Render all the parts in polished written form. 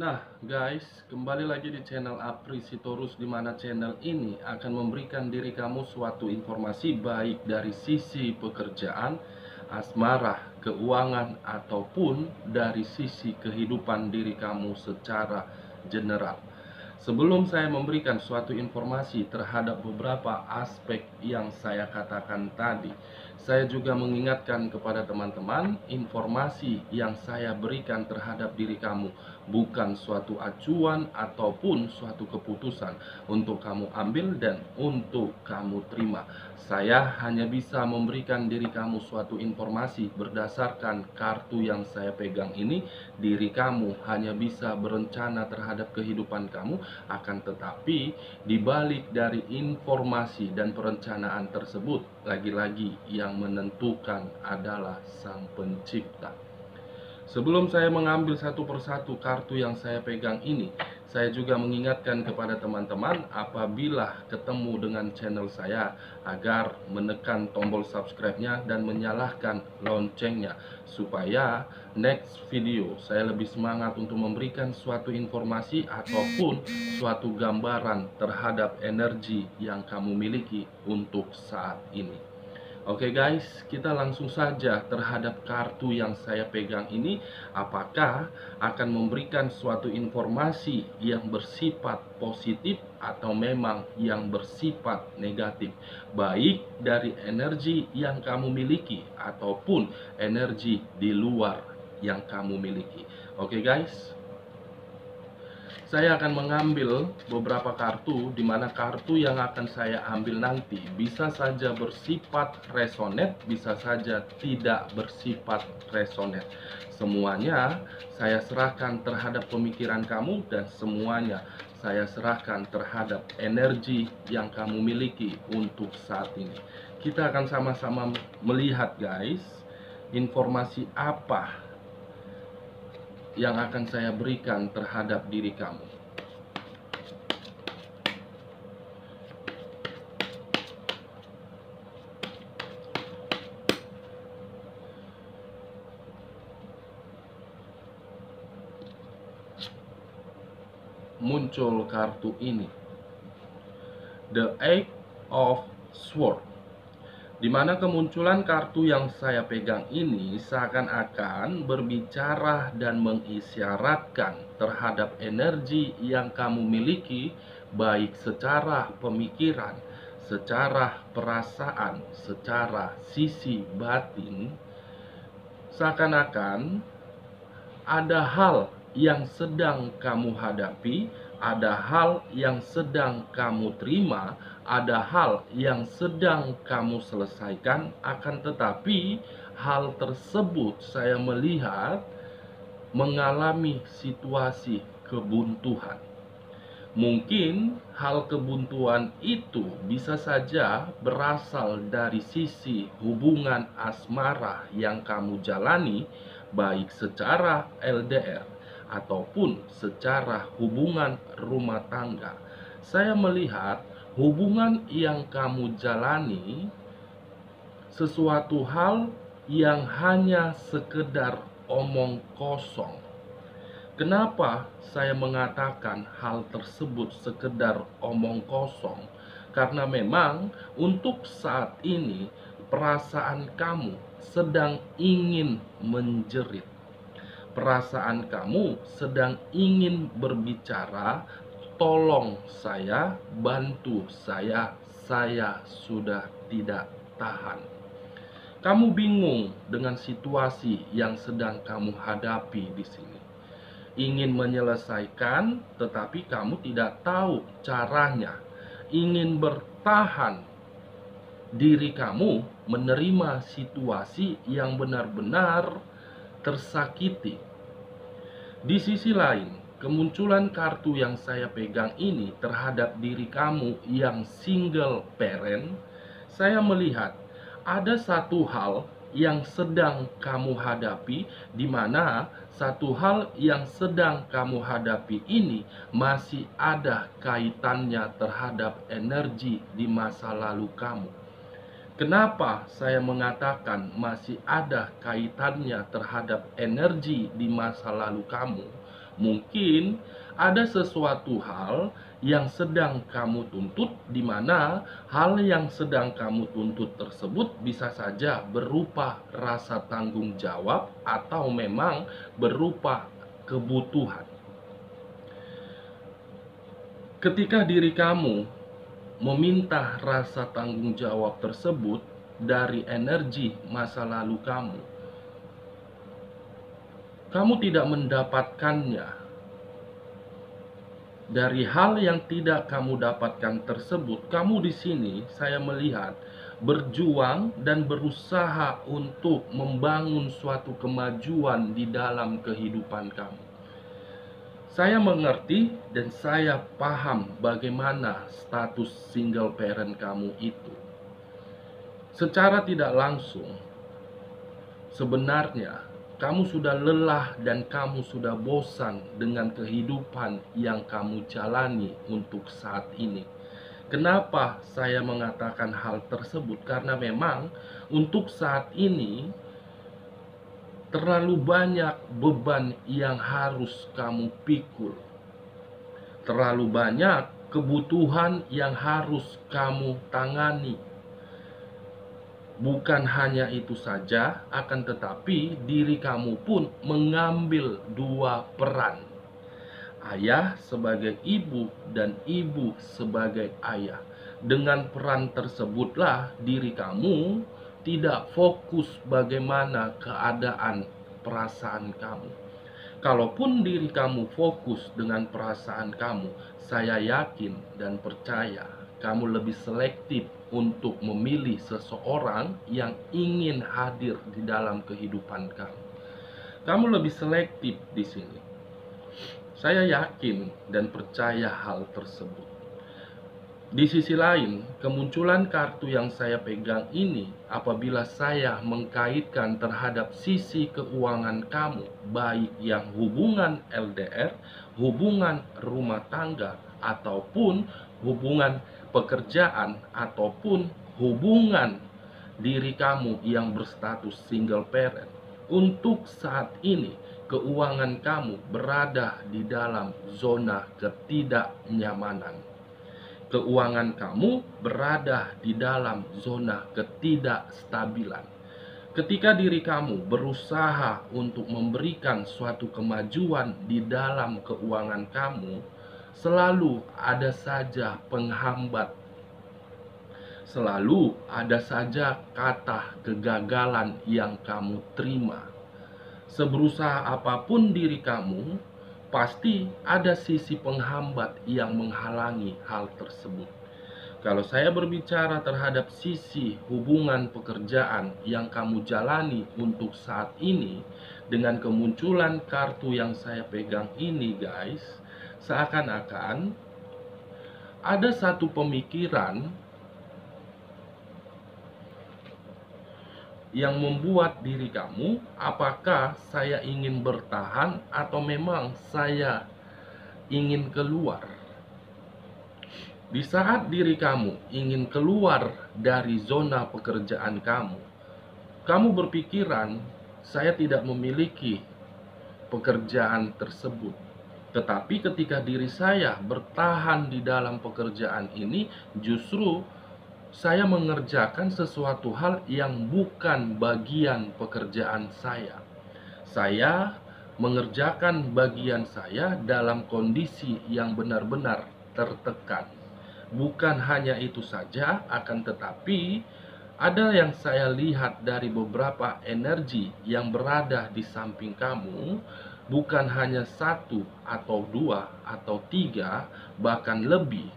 Nah, guys, kembali lagi di channel Apri Sitorus, di mana channel ini akan memberikan diri kamu suatu informasi baik dari sisi pekerjaan, asmara, keuangan, ataupun dari sisi kehidupan diri kamu secara general. Sebelum saya memberikan suatu informasi terhadap beberapa aspek yang saya katakan tadi, saya juga mengingatkan kepada teman-teman, informasi yang saya berikan terhadap diri kamu bukan suatu acuan ataupun suatu keputusan untuk kamu ambil dan untuk kamu terima. Saya hanya bisa memberikan diri kamu suatu informasi berdasarkan kartu yang saya pegang ini. Diri kamu hanya bisa berencana terhadap kehidupan kamu, akan tetapi dibalik dari informasi dan perencanaan tersebut, lagi-lagi yang menentukan adalah Sang Pencipta. Sebelum saya mengambil satu persatu kartu yang saya pegang ini, saya juga mengingatkan kepada teman-teman apabila ketemu dengan channel saya agar menekan tombol subscribe-nya dan menyalakan loncengnya supaya next video saya lebih semangat untuk memberikan suatu informasi ataupun suatu gambaran terhadap energi yang kamu miliki untuk saat ini. Oke guys, kita langsung saja terhadap kartu yang saya pegang ini. Apakah akan memberikan suatu informasi yang bersifat positif atau memang yang bersifat negatif, baik dari energi yang kamu miliki ataupun energi di luar yang kamu miliki. Oke guys, saya akan mengambil beberapa kartu, di mana kartu yang akan saya ambil nanti bisa saja bersifat resonet, bisa saja tidak bersifat resonet. Semuanya saya serahkan terhadap pemikiran kamu dan semuanya saya serahkan terhadap energi yang kamu miliki untuk saat ini. Kita akan sama-sama melihat guys, informasi apa yang akan saya berikan terhadap diri kamu. Muncul kartu ini, The Eight of Swords, di mana kemunculan kartu yang saya pegang ini seakan-akan berbicara dan mengisyaratkan terhadap energi yang kamu miliki, baik secara pemikiran, secara perasaan, secara sisi batin. Seakan-akan ada hal yang sedang kamu hadapi, ada hal yang sedang kamu terima, ada hal yang sedang kamu selesaikan. Akan tetapi hal tersebut saya melihat mengalami situasi kebuntuan. Mungkin hal kebuntuan itu bisa saja berasal dari sisi hubungan asmara yang kamu jalani, baik secara LDR ataupun secara hubungan rumah tangga. Saya melihat hubungan yang kamu jalani sesuatu hal yang hanya sekedar omong kosong. Kenapa saya mengatakan hal tersebut sekedar omong kosong? Karena memang untuk saat ini perasaan kamu sedang ingin menjerit. Perasaan kamu sedang ingin berbicara, tolong saya, bantu saya sudah tidak tahan. Kamu bingung dengan situasi yang sedang kamu hadapi di sini. Ingin menyelesaikan, tetapi kamu tidak tahu caranya. Ingin bertahan, diri kamu menerima situasi yang benar-benar tersakiti. Di sisi lain, kemunculan kartu yang saya pegang ini terhadap diri kamu yang single parent, saya melihat ada satu hal yang sedang kamu hadapi, di mana satu hal yang sedang kamu hadapi ini masih ada kaitannya terhadap energi di masa lalu kamu. Kenapa saya mengatakan masih ada kaitannya terhadap energi di masa lalu kamu? Mungkin ada sesuatu hal yang sedang kamu tuntut, di mana hal yang sedang kamu tuntut tersebut bisa saja berupa rasa tanggung jawab atau memang berupa kebutuhan. Ketika diri kamu meminta rasa tanggung jawab tersebut dari energi masa lalu kamu tidak mendapatkannya. Dari hal yang tidak kamu dapatkan tersebut, kamu di sini saya melihat berjuang dan berusaha untuk membangun suatu kemajuan di dalam kehidupan kamu. Saya mengerti dan saya paham bagaimana status single parent kamu itu. Secara tidak langsung, sebenarnya kamu sudah lelah dan kamu sudah bosan dengan kehidupan yang kamu jalani untuk saat ini. Kenapa saya mengatakan hal tersebut? Karena memang untuk saat ini terlalu banyak beban yang harus kamu pikul. Terlalu banyak kebutuhan yang harus kamu tangani. Bukan hanya itu saja, akan tetapi diri kamu pun mengambil dua peran. Ayah sebagai ibu dan ibu sebagai ayah. Dengan peran tersebutlah diri kamu tidak fokus bagaimana keadaan perasaan kamu. Kalaupun diri kamu fokus dengan perasaan kamu, saya yakin dan percaya kamu lebih selektif untuk memilih seseorang yang ingin hadir di dalam kehidupan kamu. Kamu lebih selektif di sini. Saya yakin dan percaya hal tersebut. Di sisi lain, kemunculan kartu yang saya pegang ini, apabila saya mengkaitkan terhadap sisi keuangan kamu, baik yang hubungan LDR, hubungan rumah tangga, ataupun hubungan pekerjaan, ataupun hubungan diri kamu yang berstatus single parent. Untuk saat ini, keuangan kamu berada di dalam zona ketidaknyamanan. Keuangan kamu berada di dalam zona ketidakstabilan. Ketika diri kamu berusaha untuk memberikan suatu kemajuan di dalam keuangan kamu, selalu ada saja penghambat. Selalu ada saja kata kegagalan yang kamu terima. Seberusaha apapun diri kamu, pasti ada sisi penghambat yang menghalangi hal tersebut. Kalau saya berbicara terhadap sisi hubungan pekerjaan yang kamu jalani untuk saat ini, dengan kemunculan kartu yang saya pegang ini guys, seakan-akan ada satu pemikiran yang membuat diri kamu, apakah saya ingin bertahan atau memang saya ingin keluar. Di saat diri kamu ingin keluar dari zona pekerjaan kamu berpikiran, saya tidak memiliki pekerjaan tersebut. Tetapi ketika diri saya bertahan di dalam pekerjaan ini, justru saya mengerjakan sesuatu hal yang bukan bagian pekerjaan saya. Saya mengerjakan bagian saya dalam kondisi yang benar-benar tertekan. Bukan hanya itu saja, akan tetapi ada yang saya lihat dari beberapa energi yang berada di samping kamu, bukan hanya satu atau dua atau tiga, bahkan lebih,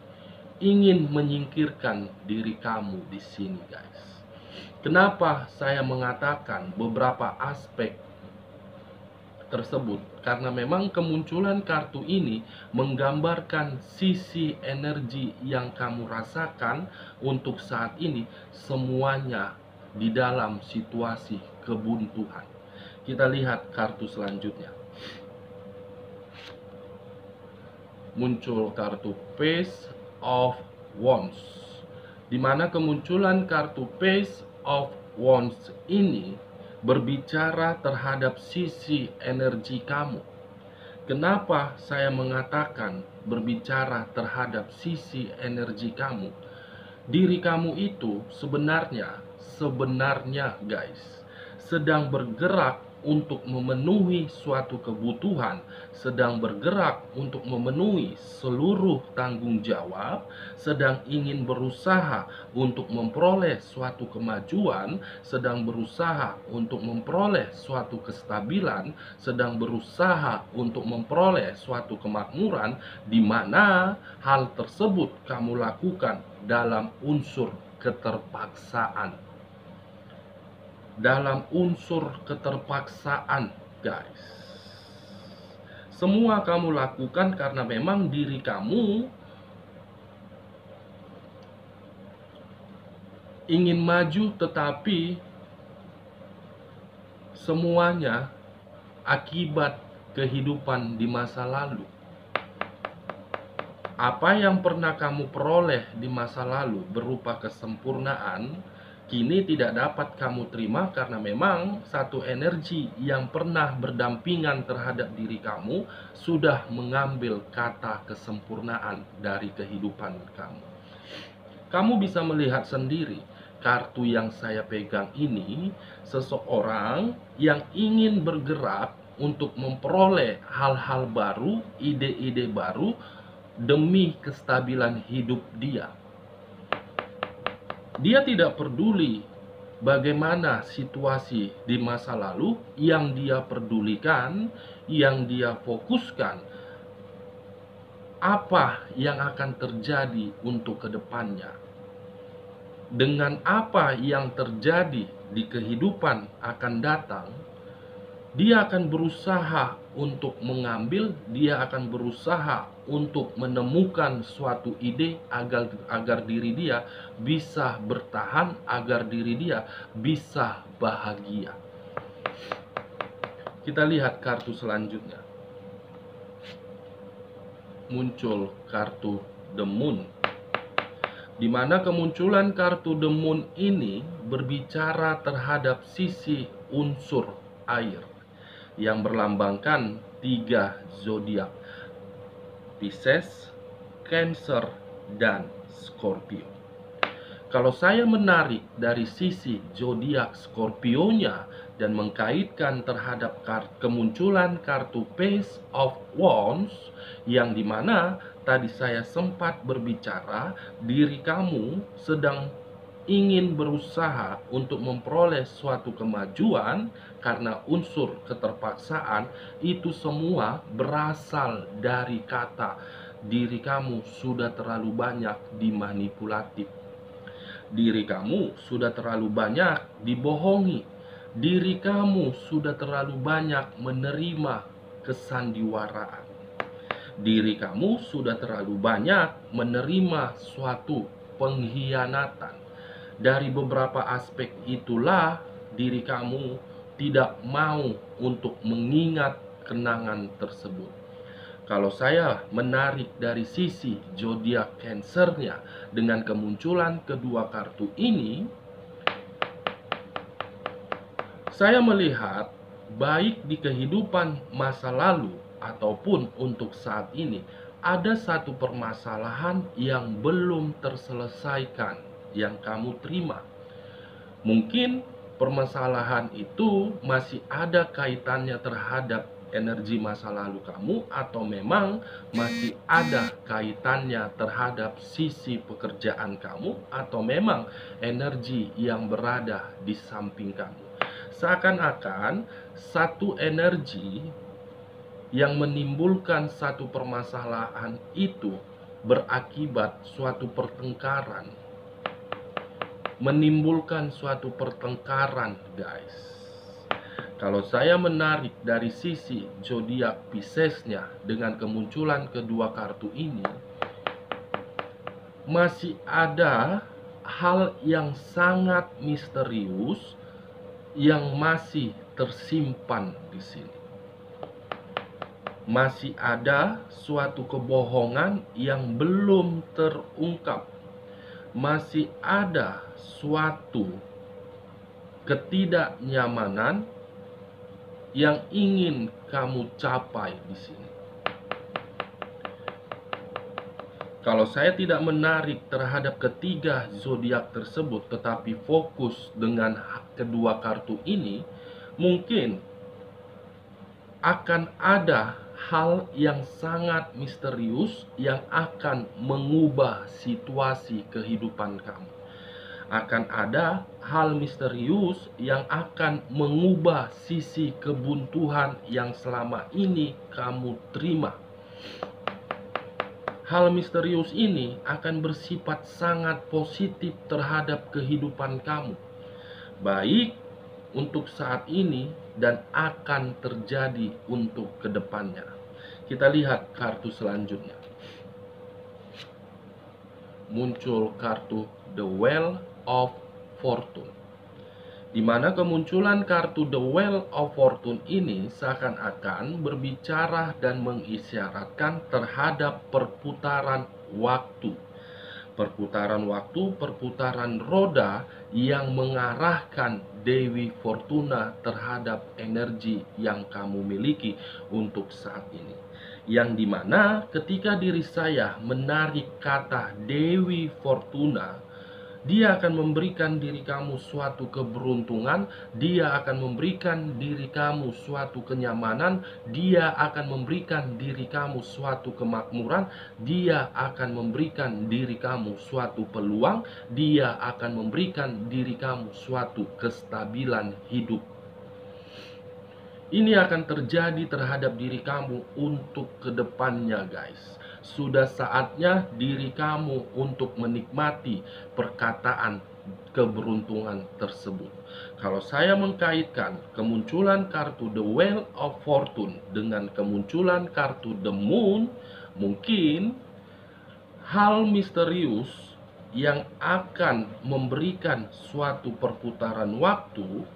ingin menyingkirkan diri kamu di sini guys. Kenapa saya mengatakan beberapa aspek tersebut? Karena memang kemunculan kartu ini menggambarkan sisi energi yang kamu rasakan untuk saat ini, semuanya di dalam situasi kebuntuan. Kita lihat kartu selanjutnya. Muncul kartu Page of Wands, di mana kemunculan kartu Page of Wands ini berbicara terhadap sisi energi kamu. Kenapa saya mengatakan berbicara terhadap sisi energi kamu? Diri kamu itu sebenarnya guys, sedang bergerak untuk memenuhi suatu kebutuhan, sedang bergerak untuk memenuhi seluruh tanggung jawab, sedang ingin berusaha untuk memperoleh suatu kemajuan, sedang berusaha untuk memperoleh suatu kestabilan, sedang berusaha untuk memperoleh suatu kemakmuran, di mana hal tersebut kamu lakukan dalam unsur keterpaksaan. Dalam unsur keterpaksaan, guys. Semua kamu lakukan karena memang diri kamu ingin maju, tetapi semuanya akibat kehidupan di masa lalu. Apa yang pernah kamu peroleh di masa lalu berupa kesempurnaan, kini tidak dapat kamu terima karena memang satu energi yang pernah berdampingan terhadap diri kamu sudah mengambil kata kesempurnaan dari kehidupan kamu. Kamu bisa melihat sendiri, kartu yang saya pegang ini, seseorang yang ingin bergerak untuk memperoleh hal-hal baru, ide-ide baru, demi kestabilan hidup dia. Dia tidak peduli bagaimana situasi di masa lalu. Yang dia pedulikan, yang dia fokuskan, apa yang akan terjadi untuk kedepannya. Dengan apa yang terjadi di kehidupan akan datang, dia akan berusaha untuk mengambil, dia akan berusaha untuk menemukan suatu ide agar diri dia bisa bertahan, agar diri dia bisa bahagia. Kita lihat kartu selanjutnya. Muncul kartu The Moon, di mana kemunculan kartu The Moon ini berbicara terhadap sisi unsur air yang berlambangkan 3 zodiak: Pisces, Cancer, dan Scorpio. Kalau saya menarik dari sisi zodiak Scorpio-nya dan mengkaitkan terhadap kemunculan kartu Page of Wands, yang dimana tadi saya sempat berbicara, diri kamu sedang ingin berusaha untuk memperoleh suatu kemajuan karena unsur keterpaksaan, itu semua berasal dari kata diri kamu sudah terlalu banyak dimanipulatif. Diri kamu sudah terlalu banyak dibohongi. Diri kamu sudah terlalu banyak menerima kesandiwaraan. Diri kamu sudah terlalu banyak menerima suatu pengkhianatan. Dari beberapa aspek itulah diri kamu tidak mau untuk mengingat kenangan tersebut. Kalau saya menarik dari sisi zodiak Cancer-nya dengan kemunculan kedua kartu ini, saya melihat baik di kehidupan masa lalu ataupun untuk saat ini, ada satu permasalahan yang belum terselesaikan yang kamu terima. Mungkin permasalahan itu masih ada kaitannya terhadap energi masa lalu kamu, atau memang masih ada kaitannya terhadap sisi pekerjaan kamu, atau memang energi yang berada di samping kamu. Seakan-akan satu energi yang menimbulkan satu permasalahan itu berakibat suatu pertengkaran, menimbulkan suatu pertengkaran, guys. Kalau saya menarik dari sisi zodiak Pisces-nya dengan kemunculan kedua kartu ini, masih ada hal yang sangat misterius yang masih tersimpan di sini. Masih ada suatu kebohongan yang belum terungkap. Masih ada suatu ketidaknyamanan yang ingin kamu capai di sini. Kalau saya tidak menarik terhadap ketiga zodiak tersebut, tetapi fokus dengan kedua kartu ini, mungkin akan ada hal yang sangat misterius yang akan mengubah situasi kehidupan kamu. Akan ada hal misterius yang akan mengubah sisi kebuntuan yang selama ini kamu terima. Hal misterius ini akan bersifat sangat positif terhadap kehidupan kamu, baik untuk saat ini dan akan terjadi untuk kedepannya. Kita lihat kartu selanjutnya. Muncul kartu The Wheel of Fortune, di mana kemunculan kartu The Wheel of Fortune ini seakan-akan berbicara dan mengisyaratkan terhadap perputaran waktu. Perputaran roda yang mengarahkan Dewi Fortuna terhadap energi yang kamu miliki untuk saat ini. Yang dimana ketika diri saya menarik kata Dewi Fortuna, dia akan memberikan diri kamu suatu keberuntungan, dia akan memberikan diri kamu suatu kenyamanan, dia akan memberikan diri kamu suatu kemakmuran, dia akan memberikan diri kamu suatu peluang, dia akan memberikan diri kamu suatu kestabilan hidup. Ini akan terjadi terhadap diri kamu untuk kedepannya, guys. Sudah saatnya diri kamu untuk menikmati perkataan keberuntungan tersebut. Kalau saya mengkaitkan kemunculan kartu The Wheel of Fortune dengan kemunculan kartu The Moon, mungkin hal misterius yang akan memberikan suatu perputaran waktu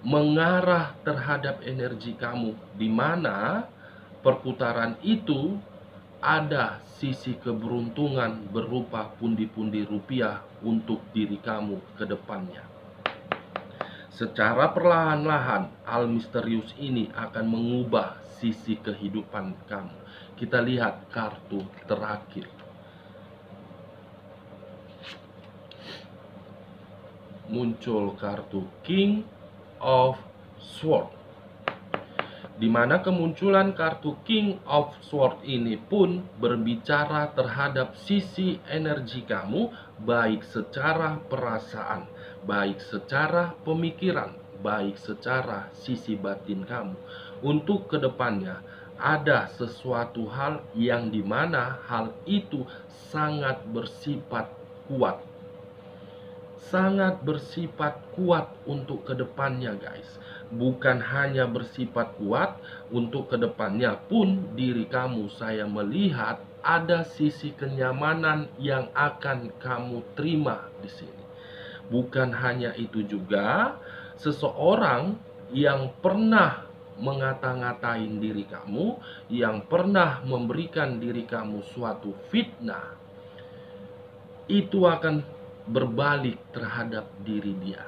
mengarah terhadap energi kamu, di mana perputaran itu ada sisi keberuntungan berupa pundi-pundi rupiah untuk diri kamu ke depannya. Secara perlahan-lahan, hal misterius ini akan mengubah sisi kehidupan kamu. Kita lihat kartu terakhir. Muncul kartu King of Sword, di mana kemunculan kartu King of Sword ini pun berbicara terhadap sisi energi kamu, baik secara perasaan, baik secara pemikiran, baik secara sisi batin kamu. Untuk kedepannya ada sesuatu hal yang dimana hal itu sangat bersifat kuat, sangat bersifat kuat untuk kedepannya, guys. Bukan hanya bersifat kuat, untuk kedepannya pun diri kamu, saya melihat ada sisi kenyamanan yang akan kamu terima di sini. Bukan hanya itu juga, seseorang yang pernah mengata-ngatain diri kamu, yang pernah memberikan diri kamu suatu fitnah, itu akan berbalik terhadap diri dia.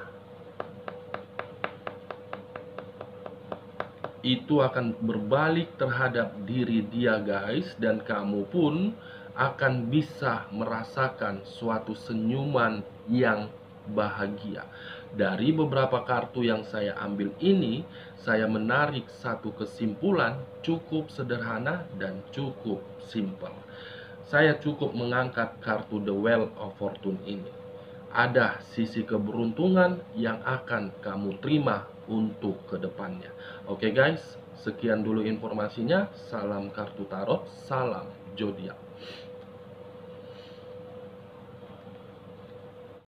Itu akan berbalik terhadap diri dia, guys, dan kamu pun akan bisa merasakan suatu senyuman yang bahagia. Dari beberapa kartu yang saya ambil ini, saya menarik satu kesimpulan cukup sederhana dan cukup simpel. Saya cukup mengangkat kartu The Wheel of Fortune ini. Ada sisi keberuntungan yang akan kamu terima untuk kedepannya. Oke, guys, sekian dulu informasinya. Salam kartu tarot, salam zodiak.